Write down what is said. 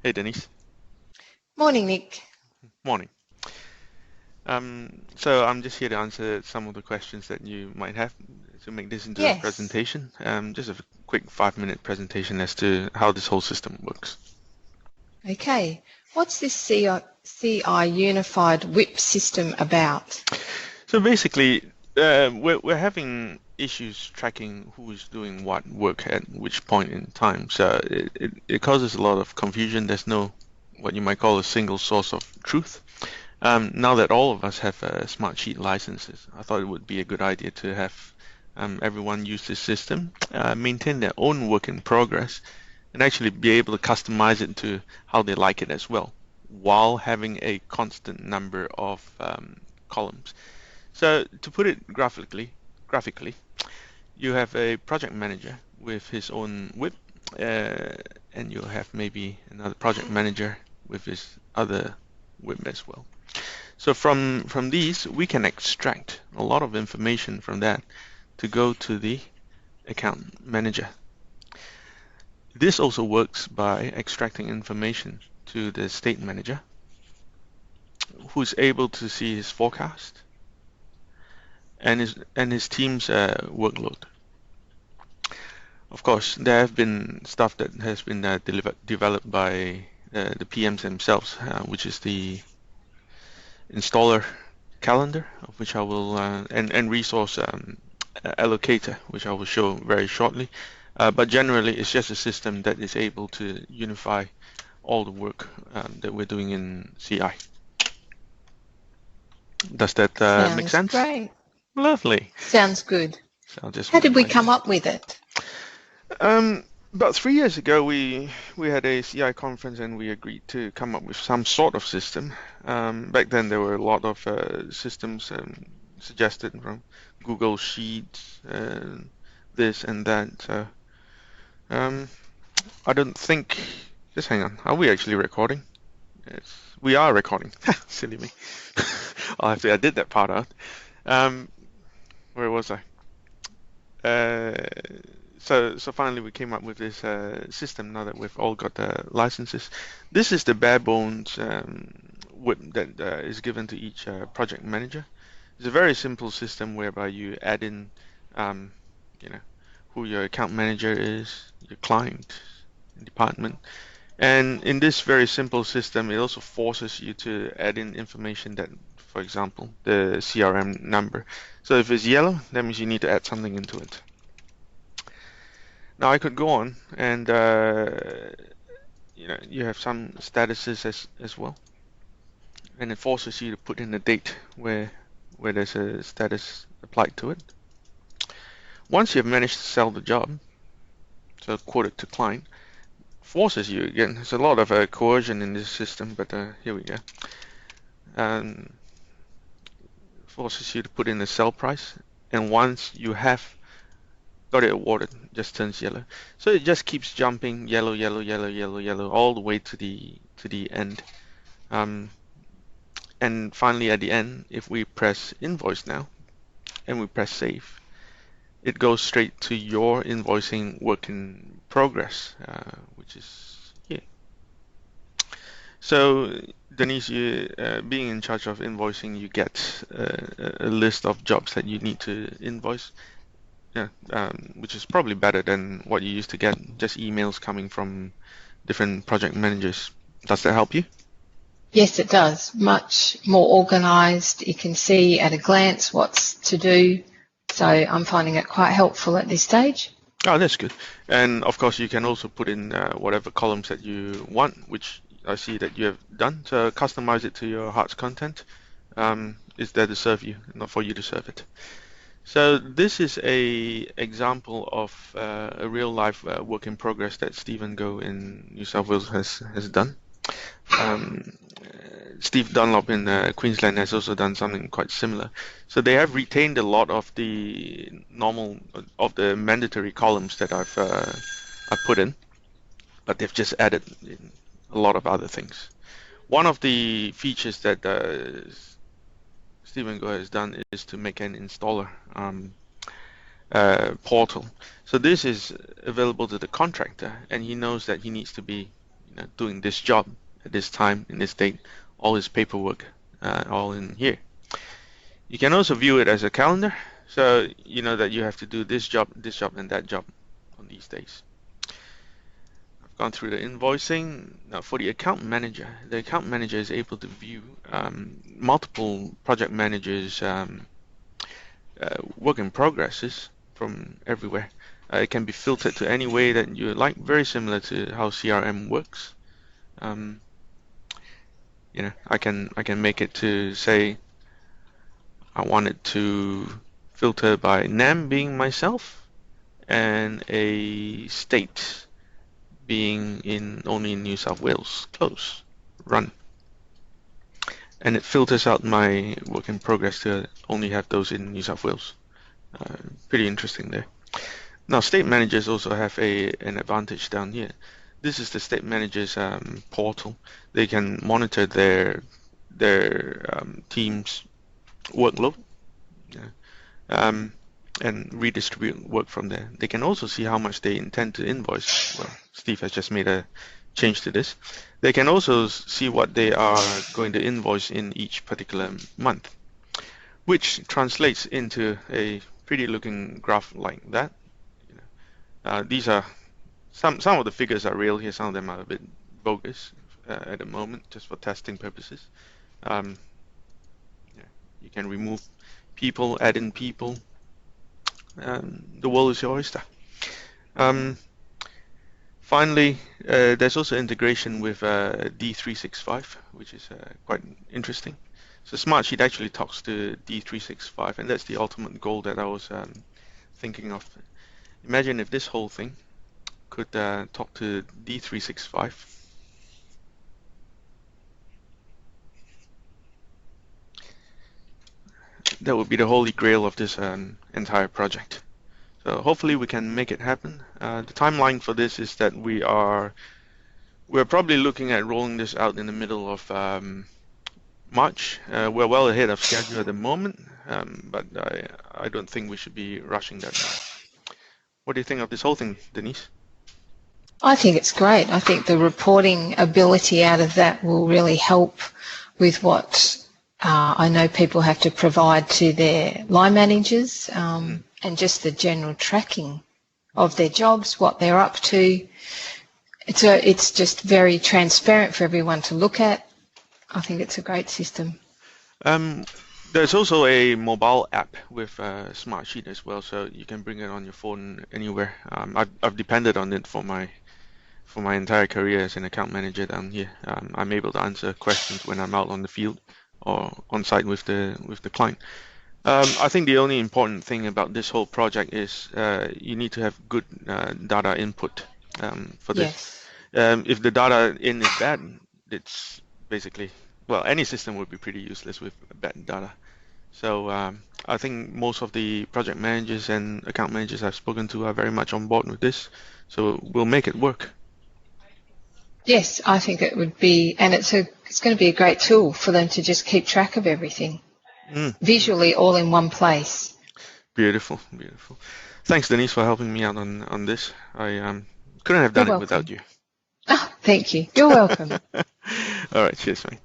Hey Denise, Morning, Nick. morning. So I'm just here to answer some of the questions that you might have to make this into a Yes. presentation. Just a quick 5-minute presentation as to how this whole system works. Okay. What's this CI Unified WIP system about? So basically, we're having issues tracking who's doing what work at which point in time. So it causes a lot of confusion. There's no what you might call a single source of truth. Now that all of us have Smartsheet licenses, I thought it would be a good idea to have everyone use this system, maintain their own work in progress, and actually be able to customize it to how they like it as well, while having a constant number of columns. So to put it graphically, you have a project manager with his own whip, and you'll have maybe another project manager with his other whip as well. So from these, we can extract a lot of information from that to go to the account manager. This also works by extracting information to the state manager, who's able to see his forecast and his team's workload. Of course, there have been stuff that has been developed by the PMs themselves, which is the installer calendar, of which I will, and resource allocator, which I will show very shortly. But generally, it's just a system that is able to unify all the work that we're doing in CI. Does that make Sounds sense? great. Lovely. Sounds good. So I'll just How did we minimize come this. up with it? Um, about 3 years ago, we had a CI conference and we agreed to come up with some sort of system. Back then, there were a lot of systems suggested from Google Sheets, this and that. So um, I don't think. Just hang on. Are we actually recording? Yes, we are recording. Silly me. I'll have to edit that part out. Um, where was I? Uh, so finally we came up with this system now that we've all got the licenses. This is the bare bones whip that is given to each project manager. It's a very simple system whereby you add in, um, you know, who your account manager is, your client, department, and in this very simple system, it also forces you to add in information that, for example, the CRM number. So if it's yellow, that means you need to add something into it. Now I could go on and you have some statuses as well, and it forces you to put in a date where there's a status applied to it. Once you've managed to sell the job, so quote it to client, forces you again. There's a lot of coercion in this system, but here we go. Um, Forces you to put in a sell price, and once you have got it awarded, just turns yellow. So it just keeps jumping yellow, yellow, yellow, yellow, yellow, all the way to the end. Um, and finally, at the end, if we press invoice now and we press save, it goes straight to your invoicing work in progress, which is here. So, Denise, you being in charge of invoicing, you get a list of jobs that you need to invoice. Yeah, which is probably better than what you used to get, just emails coming from different project managers. Does that help you? Yes, it does. Much more organised. You can see at a glance what's to do. So I'm finding it quite helpful at this stage. Oh, that's good. And of course, you can also put in whatever columns that you want, which I see that you have done. So customize it to your heart's content. It's there to serve you, not for you to serve it. So this is a example of a real life work in progress that Stephen Go in New South Wales has done. Um, Steve Dunlop in Queensland has also done something quite similar. So they have retained a lot of the of the mandatory columns that I've put in, but they've just added in a lot of other things. One of the features that Stephen Go has done is to make an installer portal. So this is available to the contractor, and he knows that he needs to be doing this job at this time, in this date, all his paperwork, all in here. You can also view it as a calendar, so you know that you have to do this job, and that job on these days. I've gone through the invoicing. Now for the account manager is able to view multiple project managers' work in progresses from everywhere. It can be filtered to any way that you like, very similar to how CRM works. I can make it to say I want it to filter by NAM being myself and a state being only in New South Wales. Close. Run. And it filters out my work in progress to only have those in New South Wales. Pretty interesting there. Now, state managers also have an advantage down here. This is the state managers portal. They can monitor their team's workload, and redistribute work from there. They can also see how much they intend to invoice. Well, Steve has just made a change to this. They can also see what they are going to invoice in each particular month, which translates into a pretty looking graph like that. These are some of the figures are real here. Some of them are a bit bogus at the moment, just for testing purposes. You can remove people, add in people. The world is your oyster. Finally, there's also integration with D365, which is quite interesting. So Smartsheet actually talks to D365, and that's the ultimate goal that I was thinking of. Imagine if this whole thing could talk to D365. That would be the holy grail of this entire project. So hopefully we can make it happen. The timeline for this is that we're probably looking at rolling this out in the middle of March. We're well ahead of schedule at the moment, but I don't think we should be rushing that now. What do you think of this whole thing, Denise? I think it's great. I think the reporting ability out of that will really help with what I know people have to provide to their line managers, and just the general tracking of their jobs, what they're up to. It's just very transparent for everyone to look at. I think it's a great system. There's also a mobile app with Smartsheet as well, so you can bring it on your phone anywhere. I've depended on it for my entire career as an account manager down here. I'm able to answer questions when I'm out on the field or on site with the client. I think the only important thing about this whole project is you need to have good data input for this. Yes. If the data in is bad, it's basically, well, any system would be pretty useless with bad data. So I think most of the project managers and account managers I've spoken to are very much on board with this. So we'll make it work. Yes, I think it would be, and it's going to be a great tool for them to just keep track of everything visually, all in one place. Beautiful, beautiful. Thanks, Denise, for helping me out on this. I couldn't have done it without you. Oh, thank you. You're welcome. All right, cheers, mate.